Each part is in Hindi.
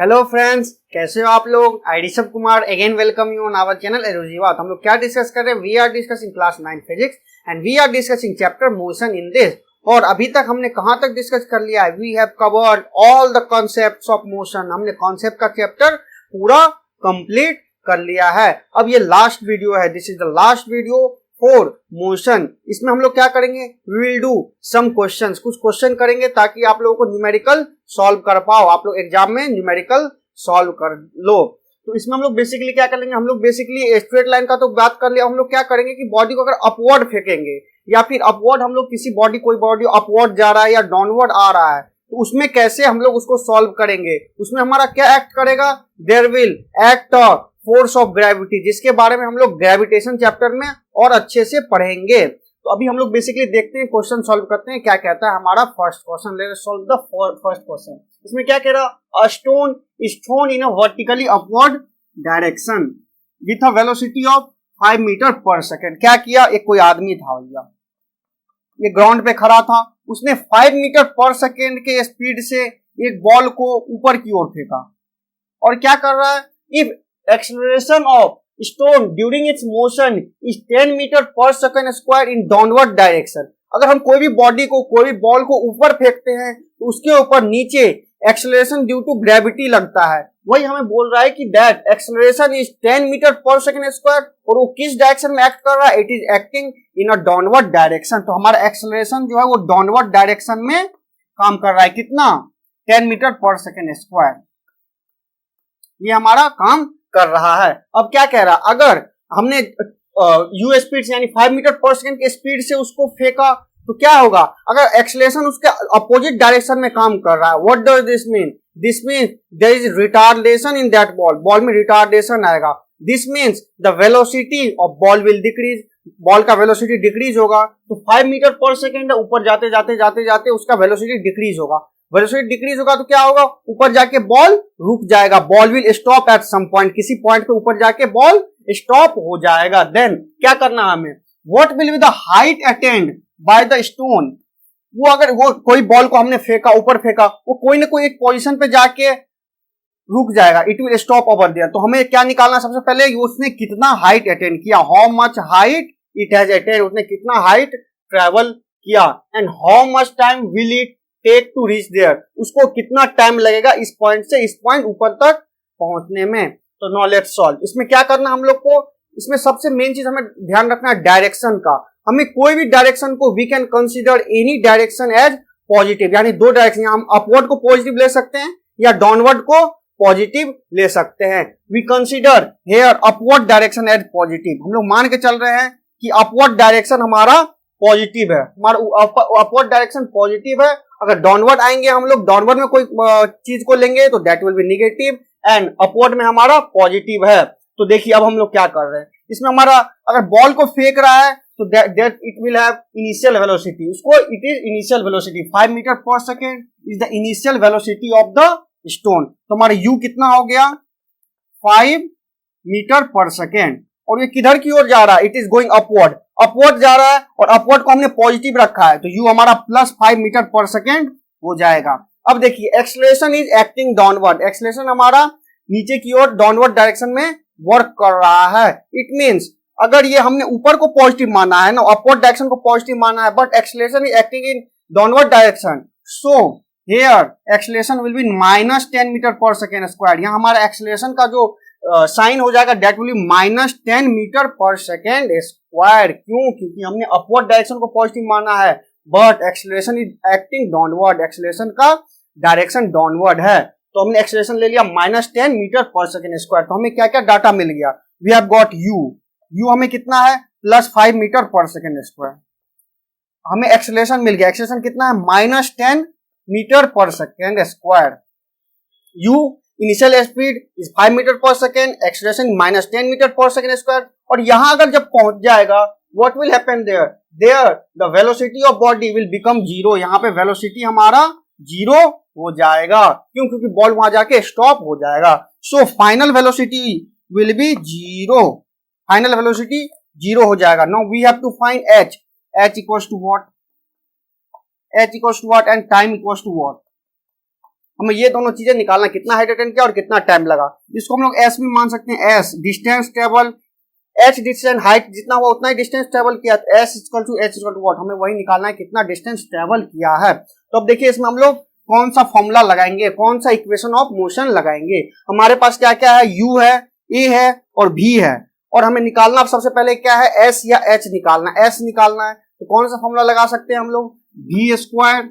हेलो फ्रेंड्स, कैसे हो आप लोग। I Rishabh Kumar again welcome you on our channel एरोजीवा। हम लोग क्या डिस्कस कर रहे हैं, we are discussing class 9 physics and we are discussing chapter motion in this. और अभी तक हमने कहां तक डिस्कस कर लिया है, we have covered all the concepts of motion. हमने कॉन्सेप्ट का चैप्टर पूरा कंप्लीट कर लिया है। अब ये लास्ट वीडियो है, this is the last video for motion. इसमें हम लोग क्या करेंगे, we will do some questions, कुछ क्वेश्चन करेंगे ताकि आप लोगों को न्यूमेरिकल सॉल्व कर पाओ, आप लोग एग्जाम में न्यूमेरिकल सॉल्व कर लो। तो इसमें हम लोग बेसिकली क्या करेंगे, हम लोग बेसिकली स्ट्रेट लाइन का तो बात कर लिया। हम लोग क्या करेंगे कि बॉडी को अगर अपवर्ड फेंकेंगे या फिर अपवर्ड हम लोग किसी बॉडी, कोई बॉडी अपवर्ड जा रहा है या डाउनवर्ड आ रहा है, तो उसमें कैसे हम लोग उसको सॉल्व करेंगे। उसमें हमारा क्या एक्ट करेगा, there will act force of gravity, जिसके बारे में हम लोग ग्रेविटेशन चैप्टर में और अच्छे से पढ़ेंगे। तो अभी हम लोग बेसिकली देखते हैं, क्वेश्चन सॉल्व करते हैं। क्या कहता है हमारा first question, let's solve the first question. इसमें क्या कह रहा, a stone is thrown in a vertically upward direction with a velocity of 5 metre per second. क्या किया, एक कोई आदमी था भैया, ये ग्राउंड पे खड़ा था, उसने 5 मीटर पर सेकेंड के स्पीड से एक बॉल को ऊपर की ओर फेंका। और क्या कर रहा है, if acceleration of stone during its motion is 10 metre per second square in downward direction. अगर हम कोई भी बॉडी को, कोई भी बॉल को ऊपर फेंकते हैं तो उसके ऊपर नीचे एक्सेलरेशन ड्यू टू ग्रेविटी लगता है। वही हमें बोल रहा है कि that acceleration is 10 metre per second square, और वो किस डायरेक्शन में एक्ट कर रहा है, it is acting in a downward direction. तो हमारा एक्सेलरेशन जो है वो डाउनवर्ड डायरेक्शन में काम कर रहा है। कितना, 10 मीटर पर सेकेंड स्क्वायर, ये हमारा काम कर रहा है। अब क्या कह रहा, अगर हमने यू स्पीड से यानी 5 मीटर पर सेकेंड के स्पीड से उसको फेंका तो क्या होगा, अगर एक्सेलरेशन उसके अपोजिट डायरेक्शन में काम कर रहा है, what does this mean, this means there is retardation in that ball, ball में रिटार्डेशन आएगा। This means the velocity of ball will decrease, ball का वेलोसिटी डिक्रीज होगा। तो 5 मीटर पर सेकेंड ऊपर जाते जाते जाते जाते उसका वेलोसिटी डिक्रीज होगा। वेलोसिटी डिक्रीज होगा तो क्या होगा, ऊपर जाके बॉल रुक जाएगा, ball will stop at some point, किसी पॉइंट पे ऊपर जाके बॉल स्टॉप हो जाएगा। देन क्या करना है हमें, what will be the height attend by the stone. वो अगर वो कोई बॉल को हमने फेंका, ऊपर फेंका, वो कोई ना कोई एक पोजीशन पे जाके रुक जाएगा, it will stop over there. तो हमें क्या निकालना, सबसे पहले उसने कितना हाइट अटेंड किया, how much height it has attend, उसने कितना हाइट ट्रेवल किया, and how much time will it take to reach there, उसको कितना टाइम लगेगा इस पॉइंट से इस पॉइंट ऊपर तक पहुंचने में। तो नाउ लेट्स सॉल्व। इसमें क्या करना हम लोग को, इसमें सबसे मेन चीज हमें ध्यान रखना है डायरेक्शन का। हमें कोई भी डायरेक्शन को, we can consider any direction as positive, यानी दो डायरेक्शन, हम अपवर्ड को पॉजिटिव ले सकते हैं या डाउनवर्ड को पॉजिटिव ले सकते हैं। We consider here upward direction as positive. हम लोग मान के चल रहे हैं कि अपवर्ड डायरेक्शन हमारा पॉजिटिव है, हमारा अपवर्ड डायरेक्शन पॉजिटिव है। अगर डाउनवर्ड आएंगे, हम लोग डाउनवर्ड में कोई चीज को लेंगे तो that will B negative, and upward में हमारा पॉजिटिव है। तो देखिए अब हम लोग क्या कर रहे हैं, इसमें हमारा अगर बॉल को फेंक रहा है तो that it will have initial velocity, उसको it is initial velocity 5 metre per second is the initial velocity of the stone. तो हमारा यू कितना हो गया, 5 मीटर पर सेकेंड, और ये किधर की ओर जा रहा है, it is going upward, upward जा रहा है, और अपवर्ड को हमने पॉजिटिव रखा है तो यू हमारा प्लस 5 मीटर पर सेकेंड हो जाएगा। अब देखिए acceleration is acting downward, acceleration हमारा नीचे की ओर डाउनवर्ड डायरेक्शन में वर्क कर रहा है। इट मींस अगर ये हमने ऊपर को पॉजिटिव माना है ना, अपवर्ड डायरेक्शन को पॉजिटिव माना है, but acceleration is acting in downward direction, so here acceleration will be -10 metre per second square. यहाँ हमारा एक्सेलरेशन का जो साइन हो जाएगा that will be -10 metre per second square. क्यों, क्योंकि हमने अपवर्ड डायरेक्शन को पॉजिटिव माना है, but acceleration is acting downward, acceleration का डायरेक्शन डाउनवर्ड है। तो हमने एक्सेलरेशन ले लिया -10 मीटर पर सेकेंड स्क्वायर। तो हमें क्या क्या डाटा मिल गया, वी हैव गॉट यू हमें कितना है, +5 मीटर पर सेकेंड स्क्वायर। हमें एक्सेलरेशन मिल गया, एक्सेलरेशन कितना है, -10 metre per second square. U initial speed is 5 metre per second, acceleration -10 metre per second square. और यहां अगर जब पहुंच जाएगा, what will happen there, there the velocity of body will become 0। यहाँ पे वेलोसिटी हमारा 0 हो जाएगा, क्यों, क्योंकि बॉल वहां जाके स्टॉप हो जाएगा। So final velocity will be 0, final velocity 0 हो जाएगा। Now we have to find h equals to what, h equals to what, and time equals to what, हमें ये दोनों चीजें निकालना, कितना हाइट अटेंड किया और कितना टाइम लगा। इसको हम लोग एस भी मान सकते हैं, s distance travel, h distance height जितना हुआ उतना ही डिस्टेंस ट्रेवल किया, s equal to h equal to what, हमें वही निकालना है कितना डिस्टेंस ट्रेवल किया है। तो अब देखिए इसमें हम लोग कौन सा फॉर्मूला लगाएंगे, कौन सा इक्वेशन ऑफ मोशन लगाएंगे। हमारे पास क्या क्या है, यू है, ए है और भी है, और हमें निकालना अब सबसे पहले क्या है, एस या एच निकालना है। एस निकालना है तो कौन सा फॉर्मूला लगा सकते हैं हम लोग, v square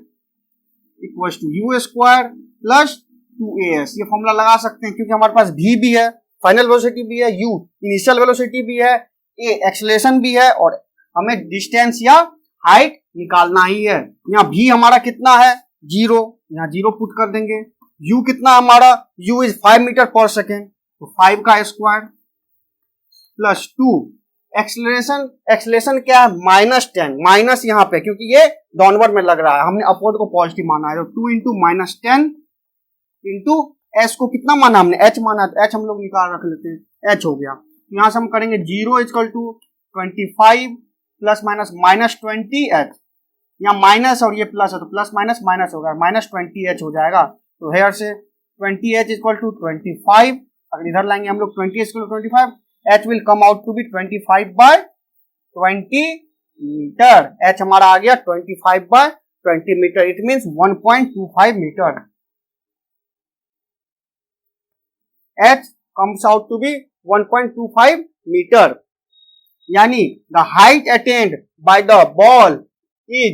equal to u square plus 2as, ये फॉर्मूला लगा सकते हैं क्योंकि हमारे पास भी है, फाइनल वेलोसिटी भी है, यू इनिशियल वेलोसिटी भी है, ए एक्सेलरेशन भी है, और हमें डिस्टेंस या हाइट निकालना ही है। यहाँ भी हमारा कितना है, 0, यहाँ 0 पुट कर देंगे। u कितना हमारा, u is 5 metre per second, तो 5 का स्क्वायर प्लस 2, एक्सेलरेशन क्या है, -10, माइनस यहाँ पे क्योंकि ये डाउनवर्ड में लग रहा है, हमने अपवर्ड को पॉजिटिव माना है, तो 2 इंटू -10 इंटू एस को कितना माना हमने, एच माना, तो एच हम लोग निकाल रख लेते हैं, एच हो गया। यहां से हम करेंगे 0 equal to 25 plus minus -20h, यहाँ माइनस और ये प्लस है तो प्लस माइनस माइनस होगा, -20h हो जाएगा। तो हेयर से 20h इक्वल टू 25, अगर इधर लाएंगे हम लोग 20h equal to 25, h will come out to be 25/20 metre. h हमारा आ गया 25/20 metre, it means 1.25 metre. h comes out to be 1.25 metre, यानी the height attained by the ball is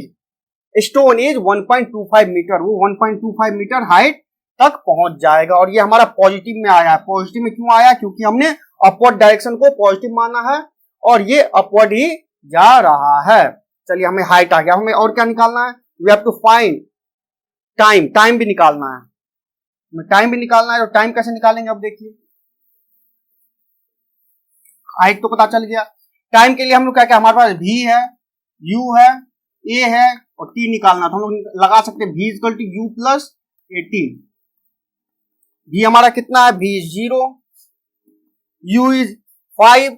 stone is 1.25 metre, वो 1.25 मीटर हाइट तक पहुंच जाएगा। और ये हमारा पॉजिटिव में आया है। पॉजिटिव में क्यों आया, क्योंकि हमने अपवर्ड डायरेक्शन को पॉजिटिव माना है और ये अपवर्ड ही जा रहा है। चलिए हमें हाइट आ गया, हमें और क्या निकालना है, we have to find time, time भी निकालना है, टाइम भी निकालना है। और टाइम कैसे निकालेंगे, अब देखिए हाइट तो पता चल गया, टाइम के लिए हम लोग क्या क्या, हमारे पास v है, u है, a है और t निकालना, तो हम लोग लगा सकते हैं v equal to u plus at। v हमारा कितना है, v is 0, u is 5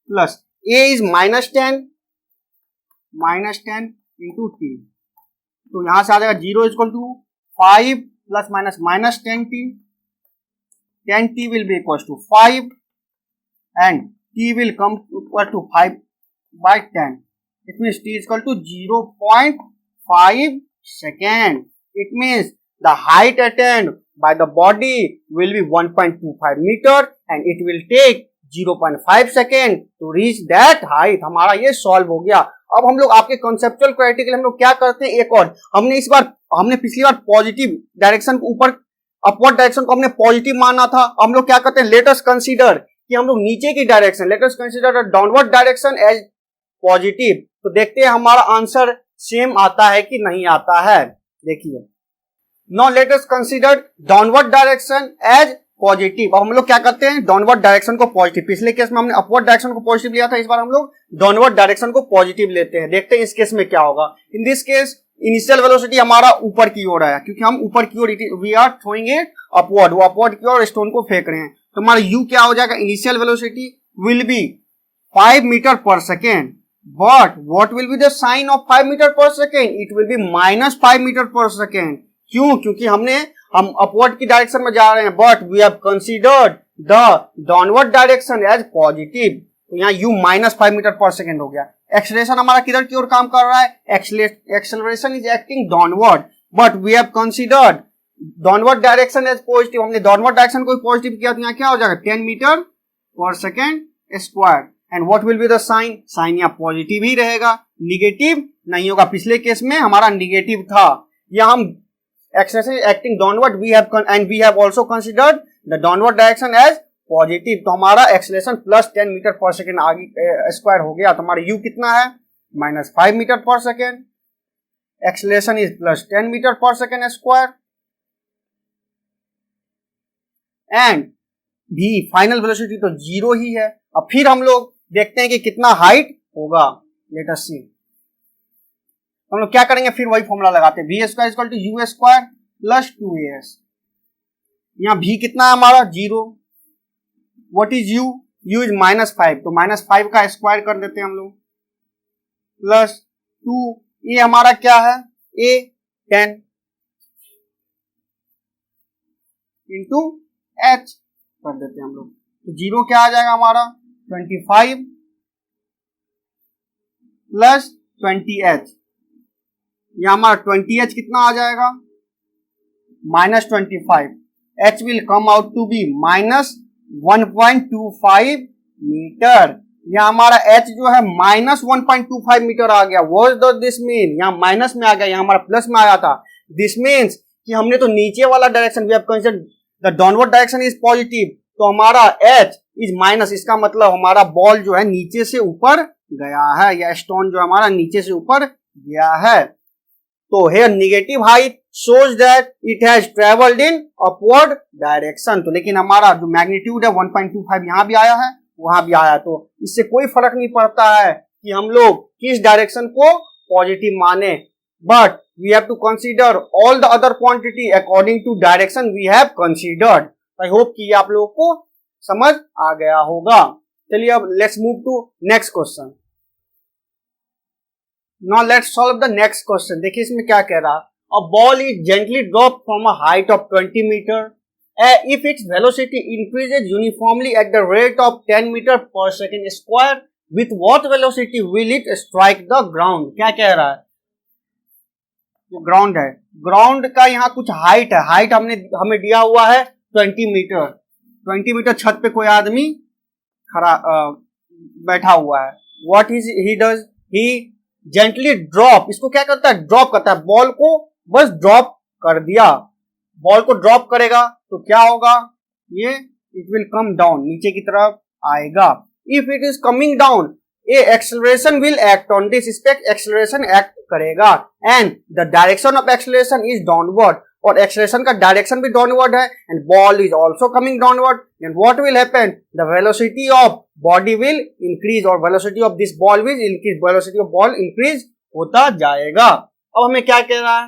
plus a is -10 into t, तो यहां से आ जाएगा 0 equal to 5 plus minus -10t, 10t will be equals to 5 and t will come equal to 5/10. It means t is equal to 0.5 second. It means the height attained by the body will be 1.25 meter and it will take 0.5 second to reach that height. हमारा ये सॉल्व हो गया। अब हम लोग आपके कॉन्सेप्चुअल क्राइटेरिया के लिए हम लोग क्या करते हैं, एक और हमने पिछली बार पॉजिटिव डायरेक्शन को ऊपर अपवर्ड डायरेक्शन को हमने पॉजिटिव माना था। हम लोग क्या करते हैं, लेट अस कंसीडर कि हम लोग नीचे की direction, let us consider downward direction as positive. तो देखते हैं हमारा आंसर सेम आता है कि नहीं आता है। देखिए now let us consider downward direction as positive. अब हम लोग क्या करते हैं, डाउनवर्ड डायरेक्शन को पॉजिटिव, पिछले केस में हमने अपवर्ड डायरेक्शन को पॉजिटिव लिया था, इस बार हम लोग डाउनवर्ड डायरेक्शन को पॉजिटिव लेते हैं। देखते हैं इस केस में क्या होगा। In this case initial velocity हमारा ऊपर की ओर है क्योंकि हम ऊपर की ओर we are throwing it upward, वो अपवर्ड की ओर स्टोन को फेंक रहे हैं। तो हमारा u क्या हो जाएगा, initial velocity will be 5 metre per second, but what will be the sign of 5 metre per second, it will be -5 metre per second. क्यों, क्योंकि हम अपवर्ड की डायरेक्शन में जा रहे हैं, but we have considered the downward direction as positive, तो यहाँ u -5 मीटर पर सेकेंड हो गया। एक्सेलरेशन हमारा किधर की ओर काम कर रहा है, acceleration is acting downward, but we have considered downward direction as positive, हमने डाउनवर्ड डायरेक्शन को पॉजिटिव किया, तो यहाँ क्या हो जाएगा 10 metre per second square. And what will be the sign, sign यहाँ पॉजिटिव ही रहेगा, निगेटिव नहीं होगा। पिछले केस में हमारा निगेटिव था, या हम acceleration acting downward we have also considered the downward direction as positive, तो हमारा acceleration plus 10 metre per second आगे स्क्वायर हो गया। तो हमारा u कितना है, -5 metre per second, acceleration is plus 10 metre per second square, and v final velocity तो 0 ही है। अब फिर हम लोग देखते हैं कि कितना हाइट होगा, लेट अस सी। हम लोग क्या करेंगे, फिर वही फॉर्मूला लगाते हैं, v square equal to u square plus 2as। यहाँ v कितना है हमारा 0, what is u, u is -5, तो -5 का स्क्वायर कर देते हैं हम लोग, प्लस 2, ये हमारा क्या है a 10, इंटू एच कर देते हैं हम लोग। तो 0 क्या आ जाएगा हमारा 25 प्लस 20h, ये हमारा 20h कितना आ जाएगा -25, h will come out to be -1.25 metre. यहाँ हमारा h जो है -1.25 मीटर आ गया। व्हाट डज दिस मीन, यहाँ माइनस में आ गया, यहाँ हमारा प्लस में आया था। दिस मीन्स कि हमने तो नीचे वाला direction we have considered the downward direction is positive, तो हमारा h इज माइनस, इसका मतलब हमारा बॉल जो है नीचे से ऊपर गया है, या स्टोन जो हमारा नीचे से ऊपर गया है। तो here negative height shows that it has traveled in upward direction। तो लेकिन हमारा जो मैग्नीट्यूड है 1.25 यहाँ भी आया है वहां भी आया, तो इससे कोई फर्क नहीं पड़ता है कि हम लोग किस डायरेक्शन को पॉजिटिव माने, but we have to consider all the other quantity according to direction we have considered. I hope कि आप लोगों को समझ आ गया होगा। चलिए अब let's move to next question. Now let's solve the next question। देखिए इसमें क्या कह रहा है, a ball is gently dropped from a height of 20 meter if its velocity increases uniformly at the rate of 10 meter per second square, with what velocity will it strike the ground। क्या कह रहा है, जो ग्राउंड है, ग्राउंड का यहाँ कुछ हाइट है, हाइट हमें दिया हुआ है 20 मीटर। 20 मीटर छत पे कोई आदमी खड़ा बैठा हुआ है। What is he does, he gently drop, इसको क्या करता है, ड्रॉप करता है, बॉल को बस ड्रॉप कर दिया। बॉल को ड्रॉप करेगा तो क्या होगा, ये इट विल कम डाउन, नीचे की तरफ आएगा। If it is coming down a acceleration will act on this, इस पे एक्सेलरेशन एक्ट करेगा, and the direction of acceleration is downward, और एक्सेलरेशन का डायरेक्शन भी डाउनवर्ड है, and ball is also coming downward, and what will happen, the velocity of body will increase, और velocity of this ball will increase, velocity of ball increase होता जाएगा। अब हमें क्या कह रहा है,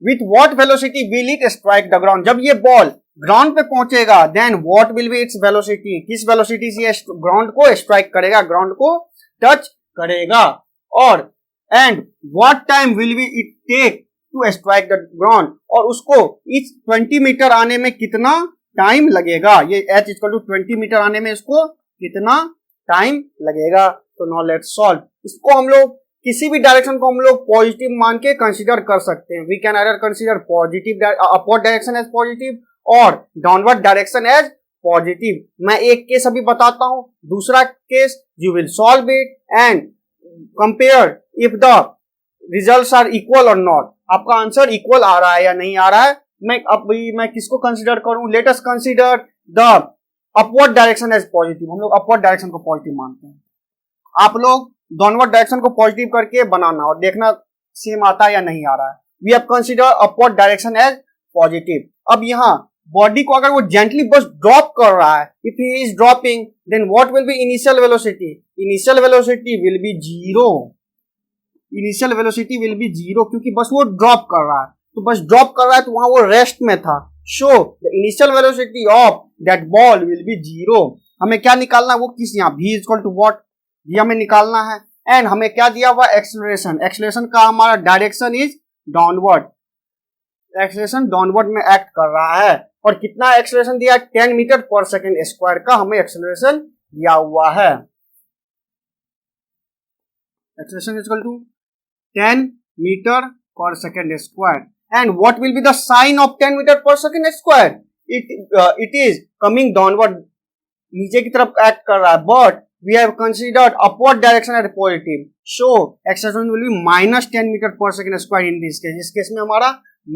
with what velocity will it strike the ground, जब ये बॉल ग्राउंड पे पहुंचेगा then what will be its velocity, किस वेलोसिटी से ग्राउंड को स्ट्राइक करेगा, ग्राउंड को टच करेगा, और and what time will be it take to strike the ground, और उसको इस 20 मीटर आने में कितना टाइम लगेगा, ये h इक्वल टू 20 मीटर आने में इसको कितना टाइम लगेगा। तो नाउ लेट्स सॉल्व। इसको हम लोग किसी भी डायरेक्शन को हम लोग पॉजिटिव मान के कंसीडर कर सकते हैं। We can either consider positive upward direction as positive और डाउनवर्ड डायरेक्शन एज पॉजिटिव। मैं एक केस अभी बताता हूं, दूसरा case you will solve it and compare if the results are equal और नॉट, आपका आंसर इक्वल आ रहा है या नहीं आ रहा है। मैं किसको कंसीडर करूं, let us consider the upward direction as positive. हम लोग अपवर्ड डायरेक्शन को पॉजिटिव मानते हैं, आप लोग डाउनवर्ड डायरेक्शन को पॉजिटिव करके बनाना और देखना सेम आता है या नहीं आ रहा है। We have consider upward direction as positive. अब यहाँ बॉडी को अगर वो जेंटली बस ड्रॉप कर रहा है, if he is dropping then what will be initial velocity, initial velocity will be zero, initial velocity will be zero, क्योंकि बस वो ड्रॉप कर रहा है, तो बस ड्रॉप कर रहा है तो वहां वो रेस्ट में था। So the initial velocity of that ball will be zero. हमें क्या निकालना है, वो किस, यहाँ v इक्वल टू व्हाट, ये हमें निकालना है, एंड हमें क्या दिया हुआ, एक्सेलरेशन, एक्सेलरेशन का हमारा direction is downward, acceleration downward में एक्ट कर रहा है, और कितना एक्सेलरेशन दिया, 10 मीटर पर सेकेंड स्क्वायर का हमें एक्सेलरेशन दिया हुआ है। Acceleration equal to 10 metre per second square, and what will be the sign of 10 metre per second square, it is coming downward, नीचे की तरफ एक्ट कर रहा है, but we have considered upward direction as positive, so acceleration will be minus 10 meter per second square in this case। इस केस में हमारा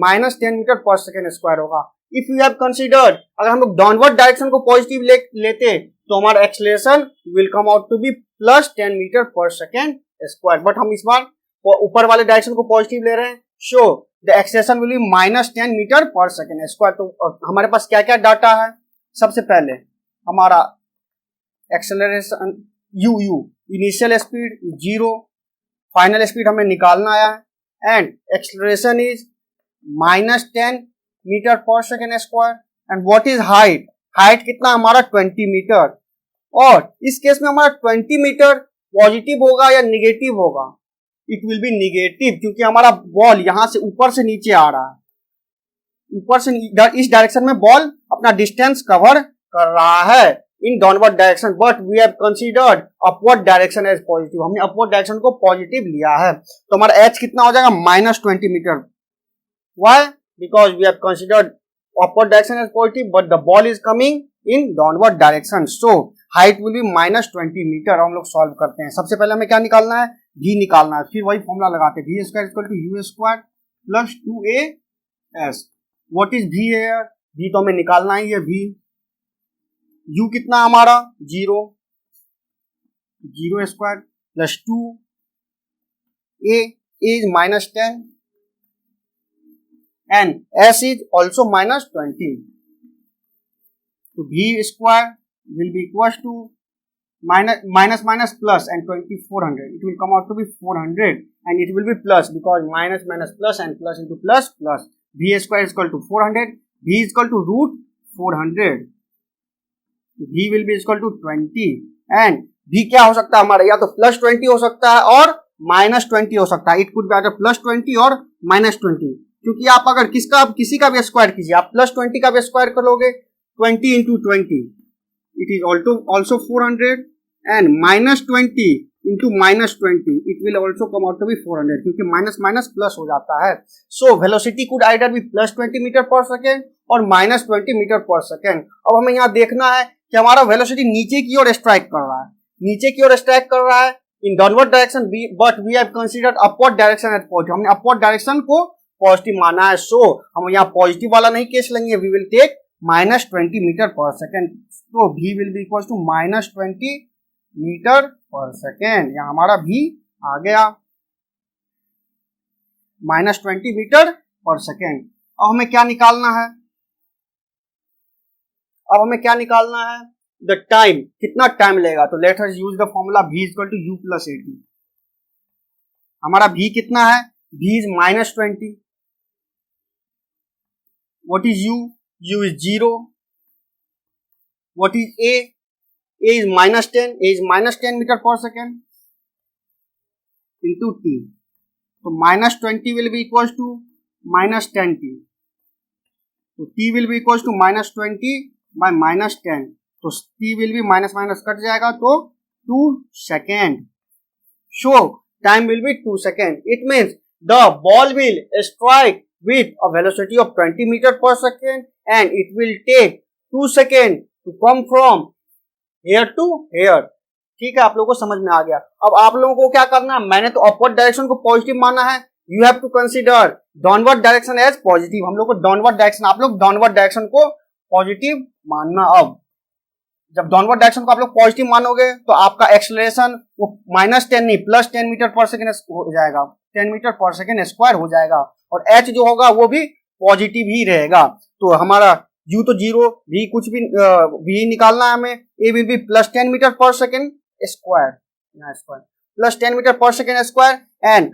minus 10 meter per second square होगा। if we have considered, अगर हम लोग डाउनवर्ड डायरेक्शन को पॉजिटिव लेते तो हमारा acceleration will come out to be plus 10 meter per second square, but हम इस बार ऊपर वाले डायरेक्शन को पॉजिटिव ले रहे हैं, so the acceleration will be minus 10 meter per second square। तो हमारे पास क्या क्या डाटा है, सबसे पहले हमारा acceleration u initial speed 0, final speed हमें निकालना आया है, and acceleration is -10 metre per second square, and what is height, height कितना हमारा 20 मीटर, और इस केस में हमारा 20 मीटर पॉजिटिव होगा या निगेटिव होगा, इट विल बी निगेटिव, क्योंकि हमारा बॉल यहां से ऊपर से नीचे आ रहा है, ऊपर से इस डायरेक्शन में बॉल अपना डिस्टेंस कवर कर रहा है in downward direction, but we have considered upward direction as positive. हमने अपवर्ड डायरेक्शन को पॉजिटिव लिया है, तो हमारा एच कितना हो जाएगा -20 meter. Why? Because we have considered upward direction as positive but the ball is coming in downward direction, so height will be -20 meter. हम लोग सॉल्व करते हैं। सबसे पहले हमें क्या निकालना है? v निकालना है। फिर वही फॉर्मूला लगाते हैं, v square equal to u square plus 2as। What is v है? v तो हमें निकालना ही है। v u कितना हमारा 0 square plus 2a is -10 and s is also -20, so v square will be equals to minus plus and 2400, it will come out to be 400 and it will be plus because minus plus and plus into plus, v square is equal to 400, v is equal to root 400, so v will be equal to 20 and v क्या हो सकता है हमारा? या तो +20 हो सकता है और -20 हो सकता है। इट कुड बी आइदर +20 और -20, क्योंकि आप अगर किसी का भी स्क्वायर कीजिए, आप +20 का भी स्क्वायर करोगे 20 into 20 it is also 400 and -20 into -20 it will also come out to be 400, क्योंकि माइनस प्लस हो जाता है। So velocity could either be +20 meter per second और -20 मीटर पर सेकेंड। अब हमें यहाँ देखना है कि हमारा वेलोसिटी नीचे की ओर स्ट्राइक कर रहा है, नीचे की ओर स्ट्राइक कर रहा है in downward direction, but we have considered upward direction as positive. हमने अपवर्ड डायरेक्शन को पॉजिटिव माना है, सो हम यहाँ पॉजिटिव वाला नहीं केस लेंगे, we will take -20 meter per second, तो v will be equal to -20 meter per second. यहाँ हमारा v आ गया -20 मीटर पर सेकेंड। अब हमें क्या निकालना है? द टाइम, कितना टाइम लेगा? तो let us use the formula v equal to u plus 80। हमारा v कितना है? v is -20। What is u? U is 0. What is a? A is -10. A is -10 meter per second into t. So -20 will be equals to -10t. So t will be equals to -20 by -10. तो t will be minus cut जाएगा तो 2 second. So time will be 2 seconds. It means the ball will strike with a velocity of 20 meter per second and it will take 2 seconds to come from here to here. ठीक है, आप लोगों को समझ में आ गया। अब आप लोगों को क्या करना है? मैंने तो अपवर्ड डायरेक्शन को पॉजिटिव माना है, you have to consider downward direction as positive. हम लोग को डाउनवर्ड डायरेक्शन, आप लोग डाउनवर्ड डायरेक्शन को पॉजिटिव मानना। अब जब डाउनवर्ड डायरेक्शन को आप लोग पॉजिटिव मानोगे तो आपका एक्सेलरेशन वो -10 नहीं +10 मीटर पर सेकेंड हो जाएगा, 10 मीटर पर सेकेंड स्क्वायर हो जाएगा, और h जो होगा वो भी पॉजिटिव ही रहेगा। तो हमारा u तो 0, v कुछ भी v निकालना है हमें, a will be +10 metre per second square, +10 metre per second square and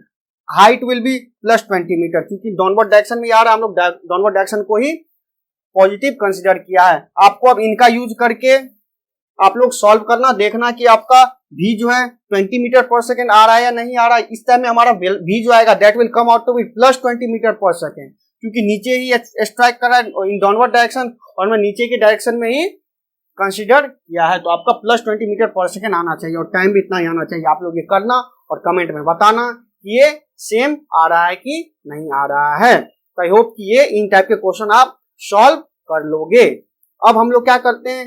height will be +20 meter, क्योंकि डाउनवर्ड डायरेक्शन में यार हम लोग डाउनवर्ड डायरेक्शन को ही पॉजिटिव कंसीडर किया है। आपको अब इनका यूज करके आप लोग सॉल्व करना, देखना कि आपका v जो है 20 मीटर पर सेकेंड आ रहा है या नहीं आ रहा है। इस टाइम में हमारा v जो आएगा that will come out to be +20 meter per second, क्योंकि नीचे ही स्ट्राइक कर रहा है इन डाउनवर्ड डायरेक्शन और मैं नीचे के डायरेक्शन में ही कंसीडर किया है, तो आपका +20 मीटर पर सेकेंड आना चाहिए और टाइम भी इतना ही आना चाहिए। आप लोग ये करना और कमेंट में बताना कि ये सेम आ रहा है कि नहीं आ रहा है। तो आई होप कि ये इन टाइप के क्वेश्चन आप सॉल्व कर लोगे। अब हम लोग क्या करते हैं?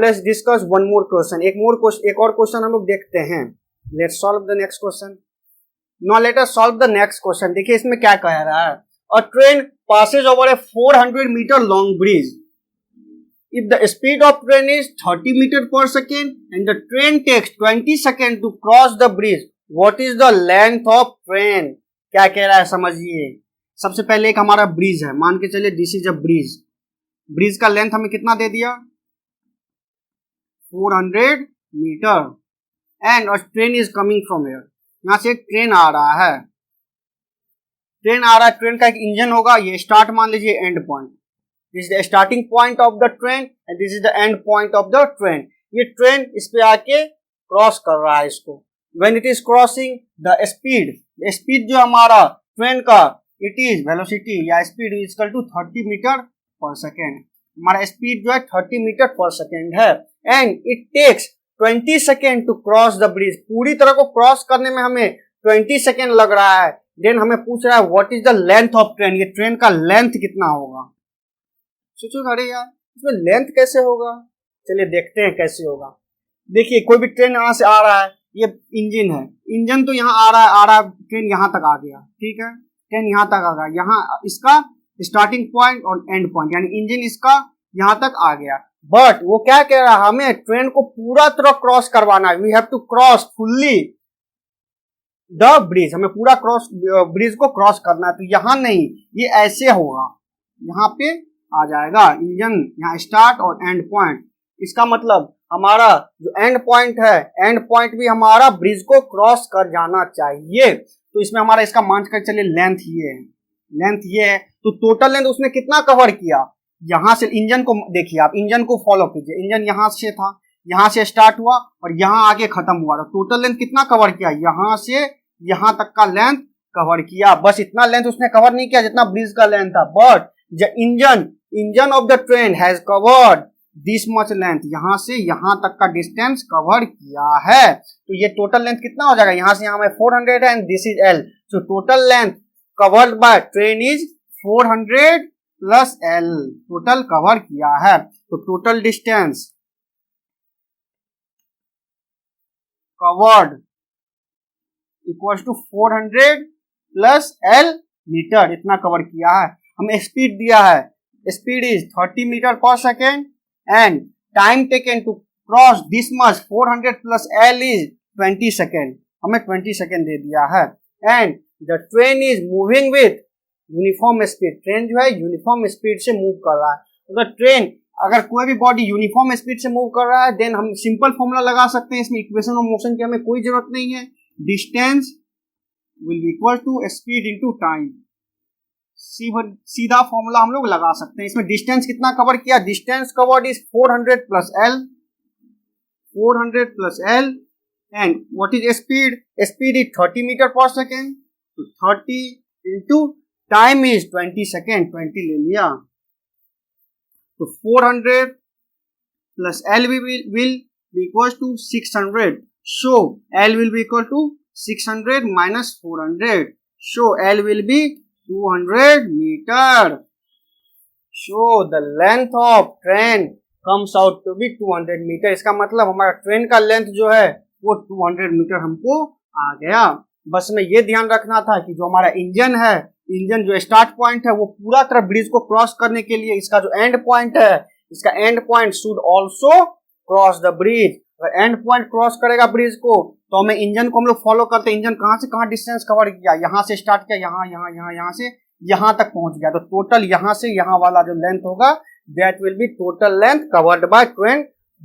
Let's discuss one more question, एक और क्वेश्चन हम लोग देखते हैं। Let's solve the next question. Now let us solve the next question. देखिए इसमें क्या कह रहा है, अ train passes over a 400 meter long bridge. If the speed of train is 30 meter per second and the train takes 20 seconds to cross the bridge, what is the length of train? क्या कह रहा है समझिए। सबसे पहले एक हमारा ब्रिज है, मान के चलिए this is a bridge. Bridge का लेंथ हमें कितना दे दिया? 400 meter and a train is coming from here. यहां से एक ट्रेन आ रहा है, ट्रेन का एक इंजन होगा, ये स्टार्ट मान लीजिए and point, this is the starting point of the train and this is the end point of the train. ये ट्रेन इस पे आके क्रॉस कर रहा है इसको। When it is crossing the speed जो हमारा ट्रेन का इट इज वेलोसिटी या speed is equal to 30 meter per second. हमारा स्पीड जो है 30 मीटर पर सेकेंड है and it takes 20 second to cross the bridge. पूरी तरह को क्रॉस करने में हमें 20 सेकेंड लग रहा है। देन हमें पूछ रहा है what is the length of train, ये ट्रेन का लेंथ कितना होगा। सोचो अरे यार इसमें लेंथ कैसे होगा, चलिए देखते हैं कैसे होगा। देखिए कोई भी ट्रेन यहाँ से आ रहा है, ये इंजन है, इंजन तो यहाँ आ रहा है, ट्रेन यहाँ तक आ गया, ठीक है, ट्रेन यहाँ तक आ गया, यहाँ इसका स्टार्टिंग पॉइंट और एंड पॉइंट यानी इंजन इसका यहाँ तक आ गया। बट वो क्या कह रहा है, हमें ट्रेन को पूरा तरह क्रॉस करवाना है, we have to cross fully the bridge, हमें पूरा ब्रिज को क्रॉस करना है। तो यहाँ नहीं, ये ऐसे होगा, यहाँ पे आ जाएगा इंजन, यहाँ स्टार्ट और एंड पॉइंट। इसका मतलब हमारा जो एंड पॉइंट है, एंड पॉइंट भी हमारा ब्रिज को क्रॉस कर जाना चाहिए। तो इसमें हमारा इसका मान कर चलिए लेंथ ये है, लेंथ ये है। तो टोटल लेंथ उसने कितना कवर किया, यहाँ से इंजन को देखिए, आप इंजन को फॉलो कीजिए, इंजन यहाँ से था, यहाँ से स्टार्ट हुआ और यहाँ आगे खत्म हुआ। तो टोटल लेंथ कितना कवर किया, यहाँ से यहाँ तक का लेंथ कवर किया। बस इतना लेंथ उसने कवर नहीं किया जितना ब्रिज का लेंथ था, but the engine of the train has covered this much length, यहाँ से यहाँ तक का डिस्टेंस कवर किया है। तो ये टोटल लेंथ कितना हो जाएगा, यहाँ से यहाँ में 400 है and this is L। So total length covered by train is 400 plus L, total cover किया है। तो total distance covered equals to 400 plus L meter, इतना कवर किया है। हमें स्पीड दिया है, speed is 30 meter per second and time taken to cross this much 400 plus L is 20 second, हमें 20 सेकेंड दे दिया है। And the train is moving with uniform speed, train जो है यूनिफॉर्म स्पीड से मूव कर रहा है। अगर ट्रेन, अगर कोई भी बॉडी यूनिफॉर्म स्पीड से मूव कर रहा है, देन हम सिंपल फॉर्मूला लगा सकते हैं, इसमें इक्वेशन ऑफ मोशन की हमें कोई जरूरत नहीं है। Distance will be equal to speed into time, सीधा फॉर्मूला हम लोग लगा सकते हैं। इसमें डिस्टेंस कितना कवर किया, distance covered is 400 plus L, 400 plus L and what is speed, speed is 30 meter per second, तो 30 इंटू टाइम इज 20 सेकेंड, 20 ले लिया। तो 400 plus L will be equals to 600, so L will be equal to 600 minus 400, so L will be 200 meter. So the length of train comes out to be 200 meter। इसका मतलब हमारा ट्रेन का लेंथ जो है वो 200 मीटर हमको आ गया। बस में ये ध्यान रखना था कि जो हमारा इंजन है, इंजन जो स्टार्ट पॉइंट है वो पूरा तरह ब्रिज को क्रॉस करने के लिए, इसका जो एंड पॉइंट है, इसका and point should also cross the bridge. अगर एंड पॉइंट क्रॉस करेगा ब्रिज को तो हमें इंजन को हम लोग फॉलो करते हैं, इंजन कहाँ से कहाँ डिस्टेंस कवर किया, यहाँ से स्टार्ट किया, यहाँ से यहाँ तक पहुंच गया। तो टोटल यहाँ से यहाँ वाला जो लेंथ होगा that will B total length covered by train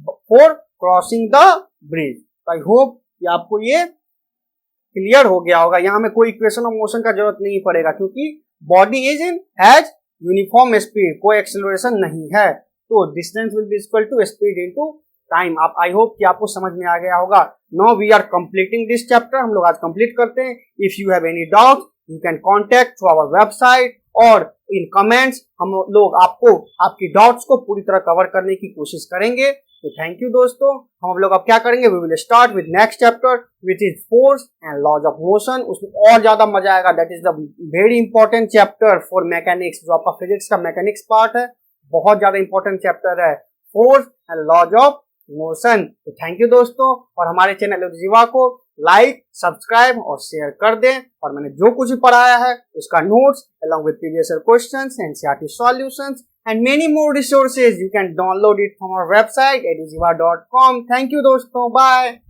for crossing the bridge. I hope कि आपको ये क्लियर हो गया होगा। यहाँ में कोई इक्वेशन ऑफ मोशन का जरूरत नहीं पड़ेगा क्योंकि body is in has uniform speed, कोई एक्सेलरेशन नहीं है। तो distance will be equal to speed into time. आप आई होप कि आपको समझ में आ गया होगा। Now we are completing this chapter, हम लोग आज कंप्लीट करते हैं। If you have any doubt you can contact through our website और इन कमेंट्स, हम लोग आपको आपकी डाउट्स को पूरी तरह कवर करने की कोशिश करेंगे। तो थैंक यू दोस्तों। हम लोग अब क्या करेंगे, we will start with next chapter which is force and laws of motion. उसमें और ज्यादा मजा आएगा। That is the very important chapter for mechanics, जो आपका फिजिक्स का मैकेनिक्स पार्ट है, बहुत ज्यादा इंपॉर्टेंट चैप्टर है, force and laws of motion. तो थैंक यू दोस्तों, और हमारे चैनल जीवा को लाइक, सब्सक्राइब और शेयर कर दें। और मैंने जो कुछ भी पढ़ाया है उसका notes along with previous year questions, NCERT solutions and many more resources you can download it from our website edujiva.com. Thank you दोस्तों, bye.